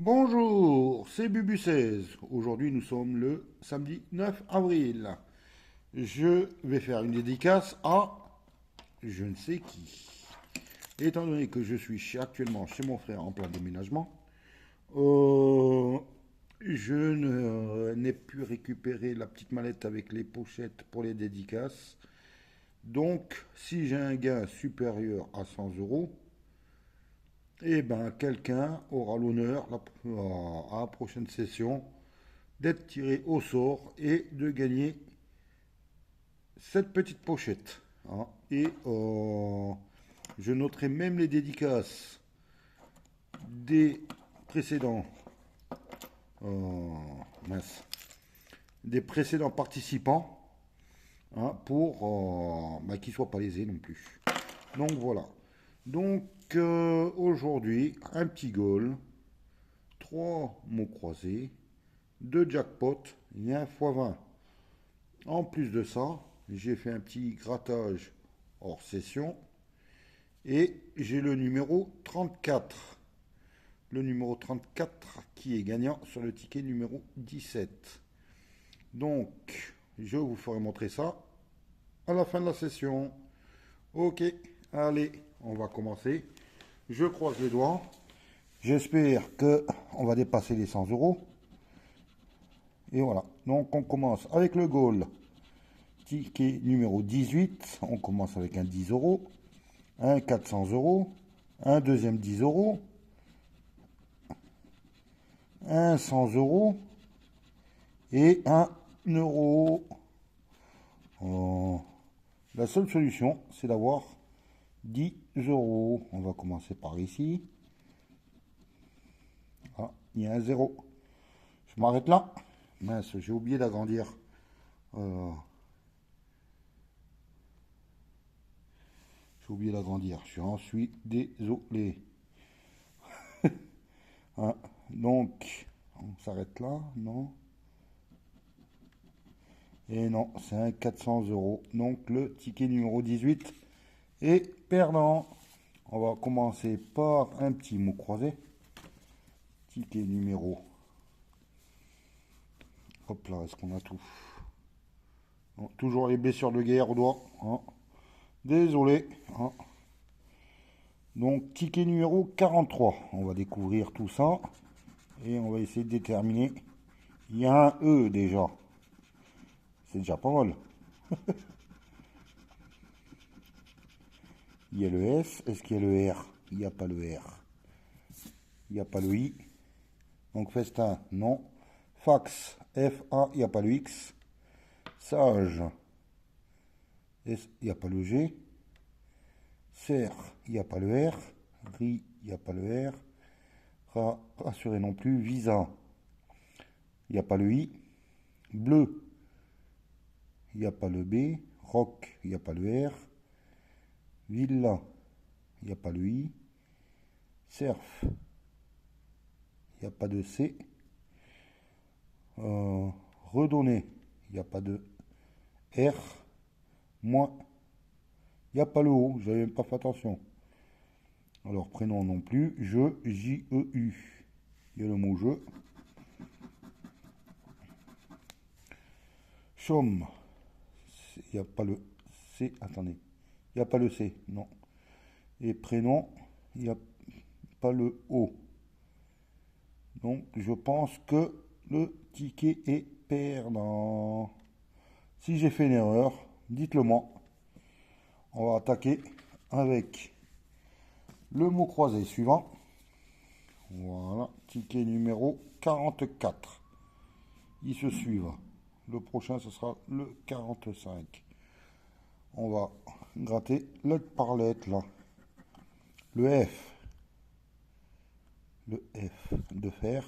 Bonjour, c'est Bubu16. Aujourd'hui, nous sommes le samedi 9 avril. Je vais faire une dédicace à je ne sais qui. Étant donné que je suis actuellement chez mon frère en plein déménagement, euh, n'ai pu récupérer la petite mallette avec les pochettes pour les dédicaces. Donc, si j'ai un gain supérieur à 100 euros, eh ben, quelqu'un aura l'honneur à la prochaine session d'être tiré au sort et de gagner cette petite pochette, hein. Et je noterai même les dédicaces des précédents, euh, mince, des précédents participants, hein, pour bah, qu'ils ne soient pas lésés non plus. Donc voilà. Donc aujourd'hui, un petit goal, 3 mots croisés, 2 jackpots et un x20. En plus de ça, j'ai fait un petit grattage hors session et j'ai le numéro 34. Le numéro 34 qui est gagnant sur le ticket numéro 17. Donc, je vous ferai montrer ça à la fin de la session. Ok, allez, on va commencer. Je croise les doigts. J'espère que on va dépasser les 100 euros. Et voilà. Donc, on commence avec le goal. Ticket numéro 18. On commence avec un 10 euros. Un 400 euros, un deuxième 10 euros, un 100 euros et un euro. Oh. La seule solution, c'est d'avoir 10 euros. On va commencer par ici. Ah, il y a un zéro. Je m'arrête là. Mince, j'ai oublié d'agrandir. Euh, j'ai oublié d'agrandir. Je suis désolé. Ah, donc, on s'arrête là, non? Et non, c'est un 400 euros. Donc le ticket numéro 18 est perdant. On va commencer par un petit mot croisé. Ticket numéro. Hop là, est-ce qu'on a tout? Non, toujours les blessures de guerre au doigt, hein. Désolé, hein. Donc ticket numéro 43. On va découvrir tout ça. Et on va essayer de déterminer. Il y a un E déjà. C'est déjà pas mal. Il y a le S. Est-ce qu'il y a le R? Il n'y a pas le R. Il n'y a pas le I. Donc festin, non. Fax, F-A, il n'y a pas le X. Sage, S, il n'y a pas le G. Serre, il n'y a pas le R. Ri, il n'y a pas le R. Rassuré non plus. Visa, il n'y a pas le I. Bleu, il n'y a pas le B. Rock, il n'y a pas le R. Villa, il n'y a pas le I. Surf, il n'y a pas de C. Redonner, il n'y a pas de R. Moins, il n'y a pas le O. J'avais même pas fait attention. Alors, prénom non plus. Je, J-E-U. Il y a le mot je. Chaume. Il n'y a pas le C. Attendez. Il n'y a pas le C. Non. Et prénom, il n'y a pas le O. Donc, je pense que le ticket est perdant. Si j'ai fait une erreur, dites-le moi. On va attaquer avec le mot croisé suivant. Voilà. Ticket numéro 44. Ils se suivent. Le prochain, ce sera le 45. On va gratter lettre par lettre là. Le F. Le F de fer.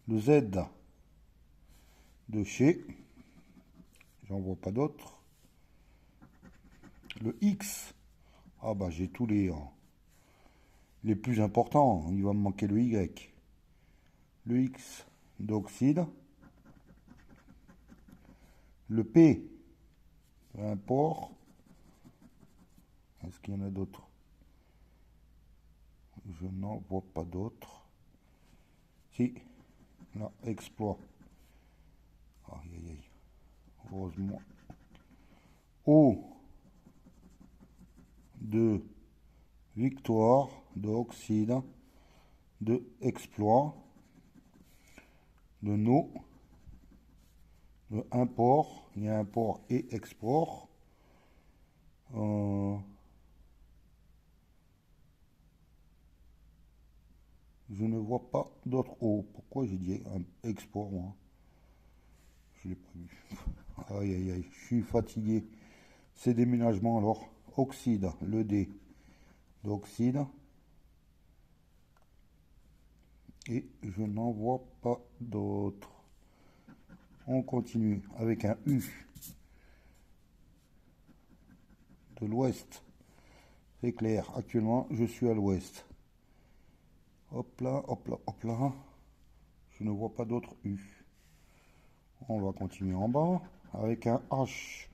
Le Z de chez. J'en vois pas d'autres. Le X. Ah bah j'ai tous les plus importants. Il va me manquer le Y. Le X d'oxyde. Le P. Peu importe. Est-ce qu'il y en a d'autres? je n'en vois pas d'autres. Si, là, exploit. Aïe, aïe, aïe. Heureusement. O de victoire, de oxyde, de exploit, de no, de import. Il y a import et export. Je ne vois pas d'autres O. Pourquoi j'ai dit un export, moi? Je l'ai pas vu. Aïe, aïe, aïe, je suis fatigué. Ces déménagements, alors. Oxyde, le D d'oxyde. Et je n'en vois pas d'autres. On continue avec un U de l'ouest. C'est clair, actuellement, je suis à l'ouest. Hop là, hop là, hop là. Je ne vois pas d'autres U. On va continuer en bas avec un H.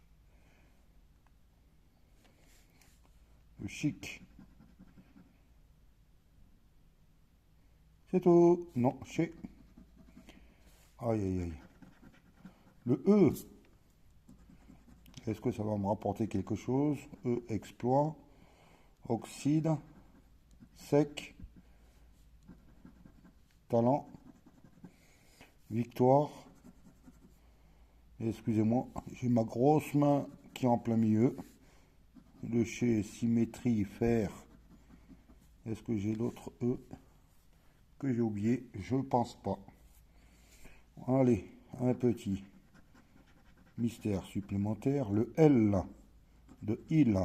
Le chic. C'est tout. Non, chez. Aïe, aïe, aïe. Le E. Est-ce que ça va me rapporter quelque chose? E, exploit. Oxyde. Sec. Talent. Victoire. Excusez-moi, j'ai ma grosse main qui est en plein milieu. De chez Symétrie, Fer. Est-ce que j'ai d'autres E que j'ai oublié? Je pense pas. Allez, un petit mystère supplémentaire. Le L de il,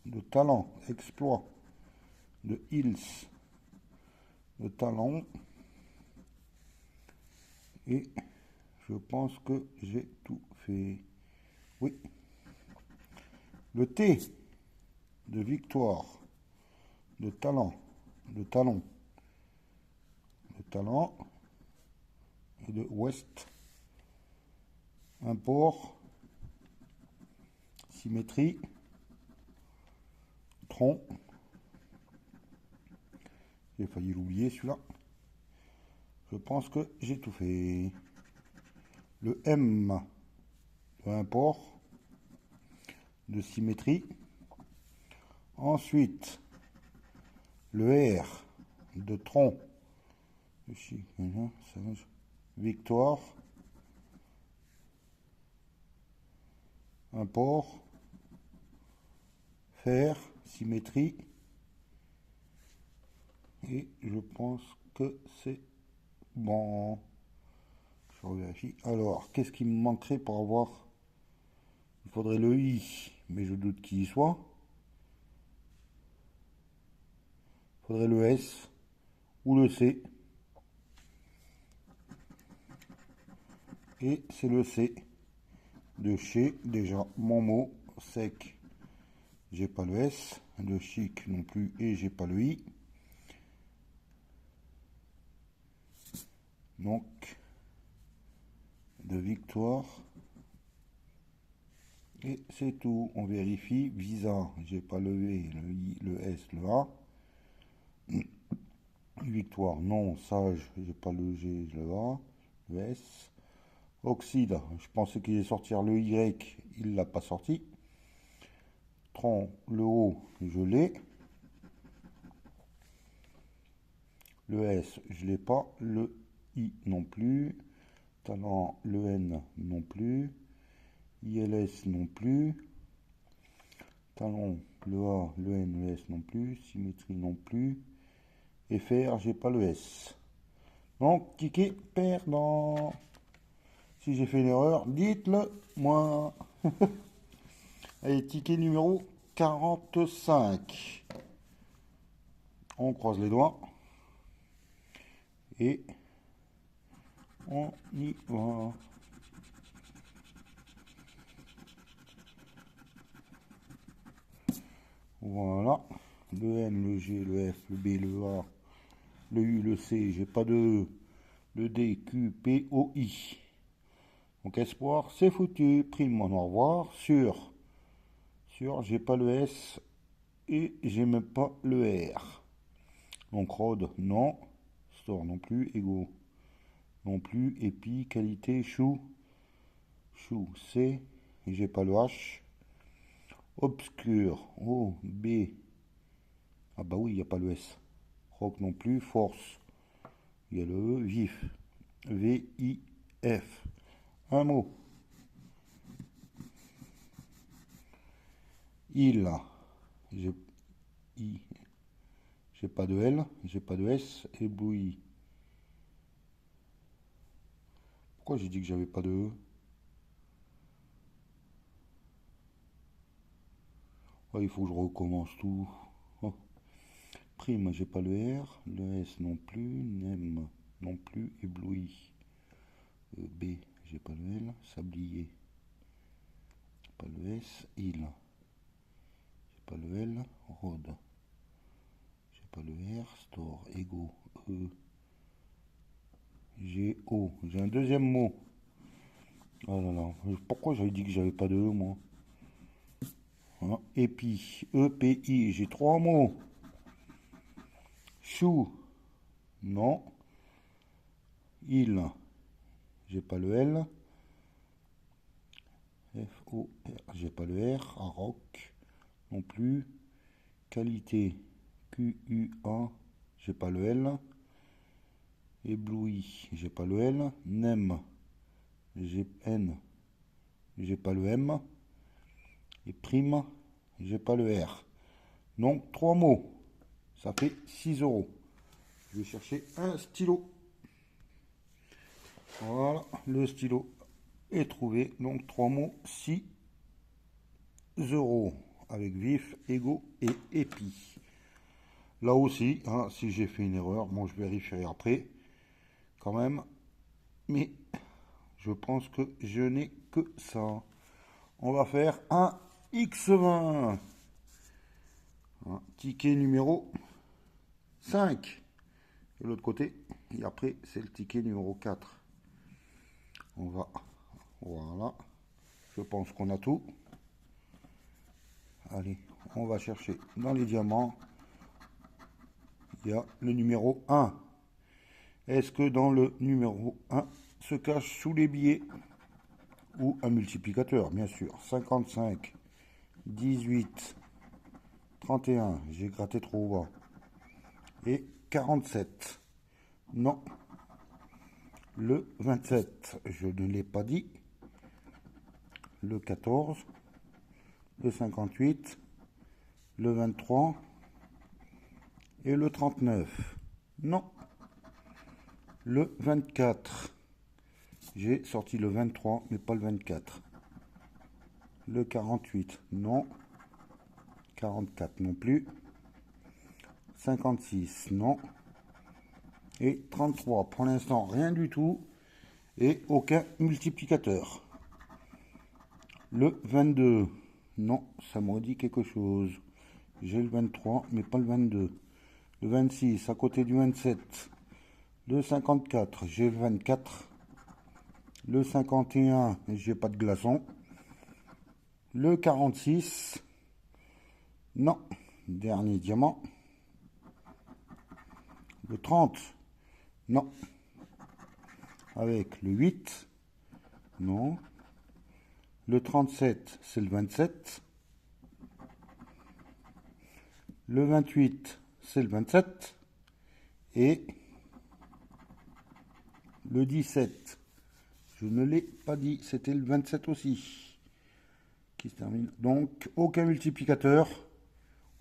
de talent, exploit, de ils, de talent. Et je pense que j'ai tout fait. Oui. Le T de victoire, de talent, de talon, de talent et de ouest. Import, symétrie, tronc. J'ai failli l'oublier celui-là. Je pense que j'ai tout fait. Le M de import, de symétrie. Ensuite, le R de tronc, victoire, import, fer, symétrie. Et je pense que c'est bon. Je revérifie. Alors, qu'est-ce qui me manquerait pour avoir... Il faudrait le I, mais je doute qu'il y soit. Il faudrait le S ou le C. Et c'est le C de chez, déjà, mon mot, sec. J'ai pas le S, de chic non plus, et j'ai pas le I. Donc, de victoire. Et c'est tout. On vérifie. Visa, j'ai pas le V, le I, le S, le A. Victoire, non. Sage, j'ai pas le G, le A, le S. Oxyde, je pensais qu'il allait sortir le Y, il l'a pas sorti. Tron, le O, je l'ai. Le S, je l'ai pas. Le I non plus. Talent, le N non plus. ILS non plus. Talon, le A, le N, le S non plus. Symétrie non plus. FR, j'ai pas le S. Donc, ticket perdant. Si j'ai fait une erreur, dites-le moi. Allez, ticket numéro 45. On croise les doigts. Et on y va. Voilà. Le N, le G, le F, le B, le A, le U, le C. J'ai pas de E. Le D, Q, P, O, I. Donc espoir, c'est foutu. Prime, au revoir. Sur, j'ai pas le S Et j'ai même pas le R. Donc Rod, non. Store non plus. Ego non plus. Épi, qualité, chou. Chou, C. Et j'ai pas le H. Obscur, O, B. Ah bah oui, il n'y a pas le S. Rock non plus. Force, il y a le E. Vif, V, I, F. Un mot. Il, j'ai I, j'ai pas de L, j'ai pas de S. Ébloui. Pourquoi j'ai dit que j'avais pas de E? Oh, il faut que je recommence tout. Oh. Prime, j'ai pas le R, le S non plus, Nem non plus, ébloui. B, j'ai pas le L, sablier, pas le S, il, j'ai pas le L, Rod, j'ai pas le R, Store, Ego, E, G, O, j'ai un deuxième mot. Oh là là, pourquoi j'avais dit que j'avais pas de E moi? Hein, Épi, E, P, I, j'ai trois mots. Chou, non. Il, j'ai pas le L. F, O, R, j'ai pas le R. Rock, non plus. Qualité, Q, U, A, j'ai pas le L. Ébloui, j'ai pas le L. Nem, j'ai N, j'ai pas le M. Et prime, j'ai pas le R. Donc, trois mots. Ça fait 6 euros. Je vais chercher un stylo. Voilà, le stylo est trouvé. Donc, trois mots, 6 euros. Avec vif, ego et épi. Là aussi, hein, si j'ai fait une erreur, bon, je vérifierai après. Quand même. Mais je pense que je n'ai que ça. On va faire un X20. Un ticket numéro 5. De l'autre côté. Et après, c'est le ticket numéro 4. On va. Voilà. Je pense qu'on a tout. Allez, on va chercher dans les diamants. Il y a le numéro 1. Est-ce que dans le numéro 1 se cache sous les billets ou un multiplicateur, bien sûr. 55, 18, 31, j'ai gratté trop bas. Et 47. Non. Le 27, je ne l'ai pas dit. Le 14, le 58, le 23 et le 39. Non. Le 24. J'ai sorti le 23, mais pas le 24. Le 48, non. 44 non plus. 56, non. Et 33, pour l'instant, rien du tout. Et aucun multiplicateur. Le 22, non, ça me dit quelque chose. J'ai le 23, mais pas le 22. Le 26, à côté du 27. Le 54, j'ai le 24. Le 51, j'ai pas de glaçon. Le 46, non. Dernier diamant. Le 30, non. Avec le 8, non. Le 37, c'est le 27. Le 28, c'est le 27. Et le 17, je ne l'ai pas dit, c'était le 27 aussi. Qui se termine. Donc, aucun multiplicateur,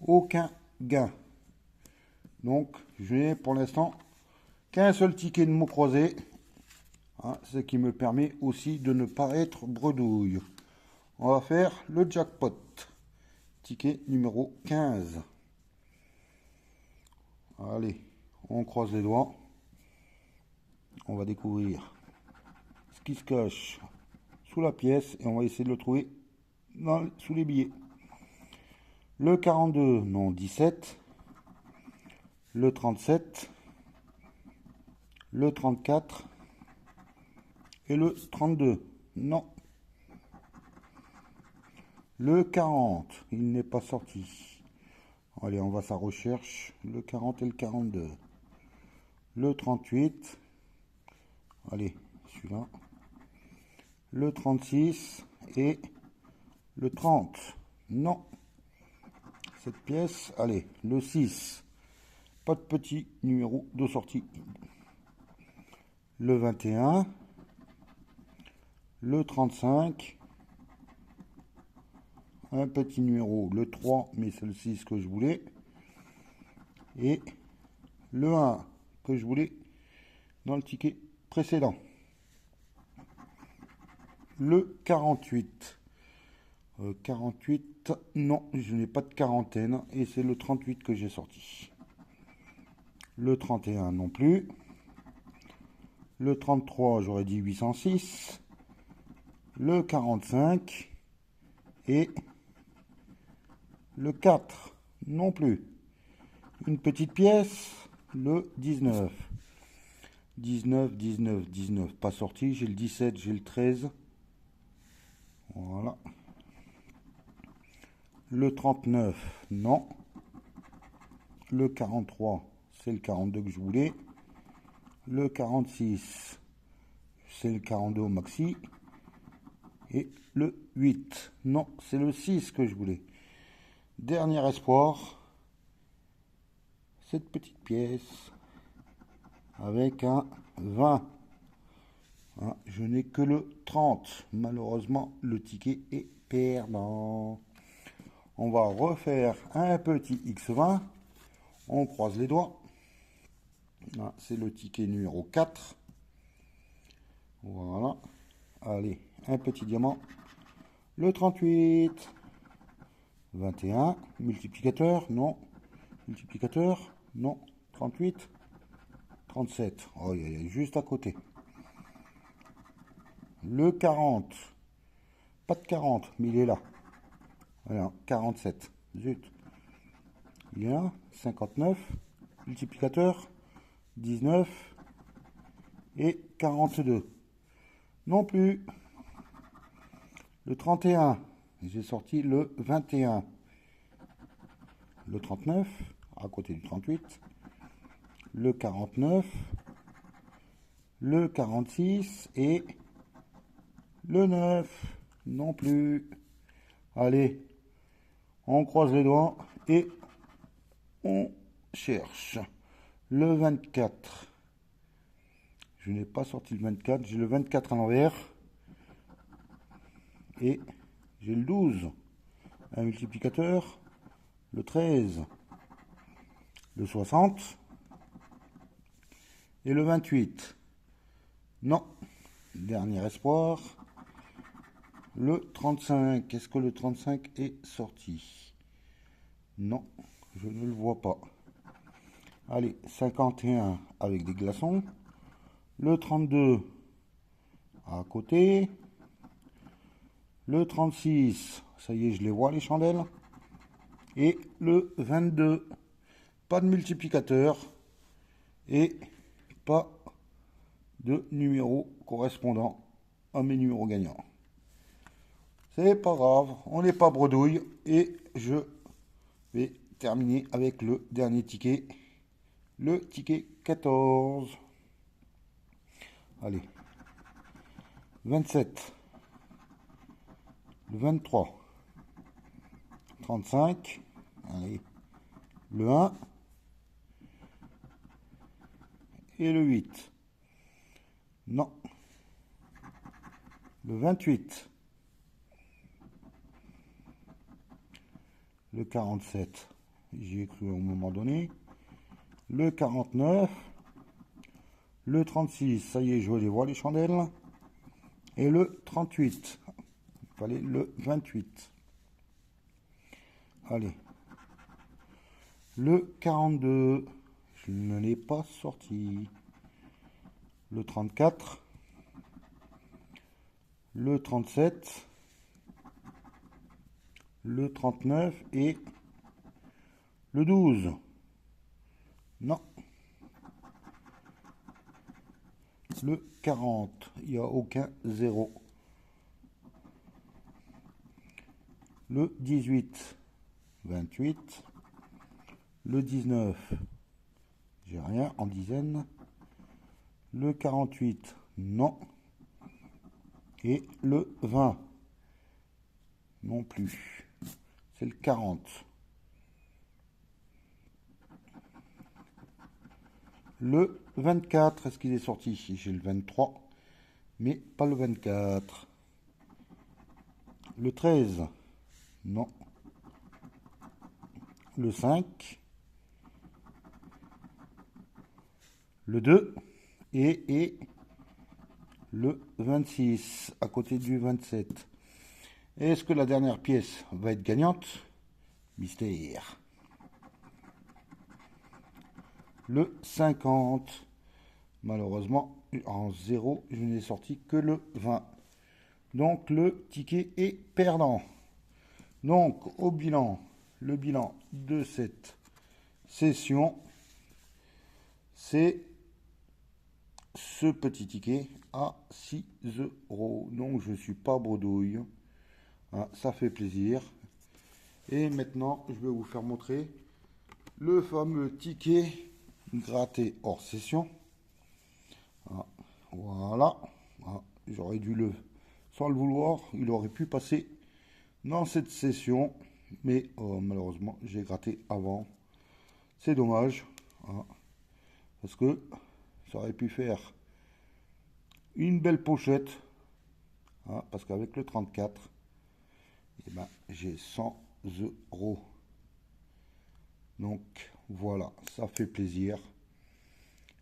aucun gain. Donc, je n'ai pour l'instant qu'un seul ticket de mots croisés. Hein, ce qui me permet aussi de ne pas être bredouille. On va faire le jackpot. Ticket numéro 15. Allez, on croise les doigts. On va découvrir ce qui se cache sous la pièce et on va essayer de le trouver sous les billets. Le 42, non, 17. Le 37. Le 34. Et le 32, non. Le 40, il n'est pas sorti. Allez, on va à sa recherche. Le 40 et le 42. Le 38. Allez, celui-là. Le 36 et le 30. Non. Cette pièce. Allez, le 6. Pas de petit numéro de sortie. Le 21. Le 35. Un petit numéro, le 3, mais c'est le 6 que je voulais. Et le 1 que je voulais dans le ticket précédent. Le 48. 48, non, je n'ai pas de quarantaine. Et c'est le 38 que j'ai sorti. Le 31 non plus. Le 33, j'aurais dit 806. Le 45. Et le 4 non plus. Une petite pièce, le 19. 19, 19, 19, pas sorti. J'ai le 17, j'ai le 13. Voilà. Le 39, non. Le 43, c'est le 42 que je voulais. Le 46, c'est le 42 au maxi. Et le 8, non, c'est le 6 que je voulais. Dernier espoir, cette petite pièce avec un 20. Hein, je n'ai que le 30. Malheureusement, le ticket est perdant. On va refaire un petit X20. On croise les doigts. Ah, c'est le ticket numéro 4. Voilà. Allez, un petit diamant. Le 38. 21. Multiplicateur, non. Multiplicateur, non. 38. 37. Oh, il est juste à côté. Le 40. Pas de 40, mais il est là. Voilà, 47. Zut. Il est là. 59. Multiplicateur. 19. Et 42. Non plus. Le 31. J'ai sorti le 21. Le 39. À côté du 38. Le 49. Le 46. Et le 9. Non plus. Allez. On croise les doigts et on cherche. Le 24. Je n'ai pas sorti le 24. J'ai le 24 à l'envers. Et j'ai le 12. Un multiplicateur. Le 13. Le 60. Et le 28. Non. Dernier espoir. Le 35. Est-ce que le 35 est sorti? Non, je ne le vois pas. Allez, 51 avec des glaçons. Le 32 à côté. Le 36, ça y est, je les vois les chandelles. Et le 22, pas de multiplicateur. Et pas de numéro correspondant à mes numéros gagnants. C'est pas grave, on n'est pas bredouille. Et je vais terminer avec le dernier ticket. Le ticket 14. Allez. 27. Le 23. 35. Allez. Le 1. Et le 8. Non. Le 28. Le 47. J'y ai cru à un moment donné. Le 49. Le 36. Ça y est, je les vois les chandelles. Et le 38. Il fallait le 28. Allez. Le 42. Je ne l'ai pas sorti. Le 34. Le 37. Le 39 et le 12. Non. Le 40. Il n'y a aucun 0. Le 18. 28. Le 19, j'ai rien en dizaines. Le 48, non. Et le 20, non plus. C'est le 40. Le 24, est-ce qu'il est sorti ici? J'ai le 23, mais pas le 24. Le 13, non. Le 5, le 2 et le 26 à côté du 27. Est-ce que la dernière pièce va être gagnante? Mystère. Le 50. Malheureusement, en 0, je n'ai sorti que le 20. Donc le ticket est perdant. Donc au bilan, le bilan de cette session, c'est ce petit ticket à 6 euros. Donc je ne suis pas bredouille. Hein, ça fait plaisir. Et maintenant, je vais vous faire montrer le fameux ticket gratté hors session. Ah, voilà. Ah, j'aurais dû sans le vouloir, il aurait pu passer dans cette session. Mais malheureusement, j'ai gratté avant. C'est dommage. Ah, parce que ça aurait pu faire une belle pochette. Ah, parce qu'avec le 34, eh ben, j'ai 100 euros. Donc voilà, ça fait plaisir.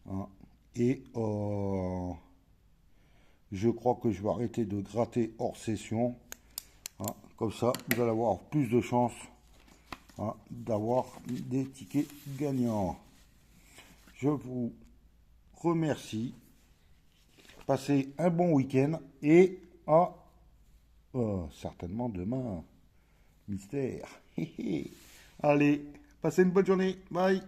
Hein. Et je crois que je vais arrêter de gratter hors session. Hein. Comme ça, vous allez avoir plus de chances d'avoir des tickets gagnants. Je vous remercie. Passez un bon week-end et à certainement demain. Mystère. Allez, passez une bonne journée. Bye.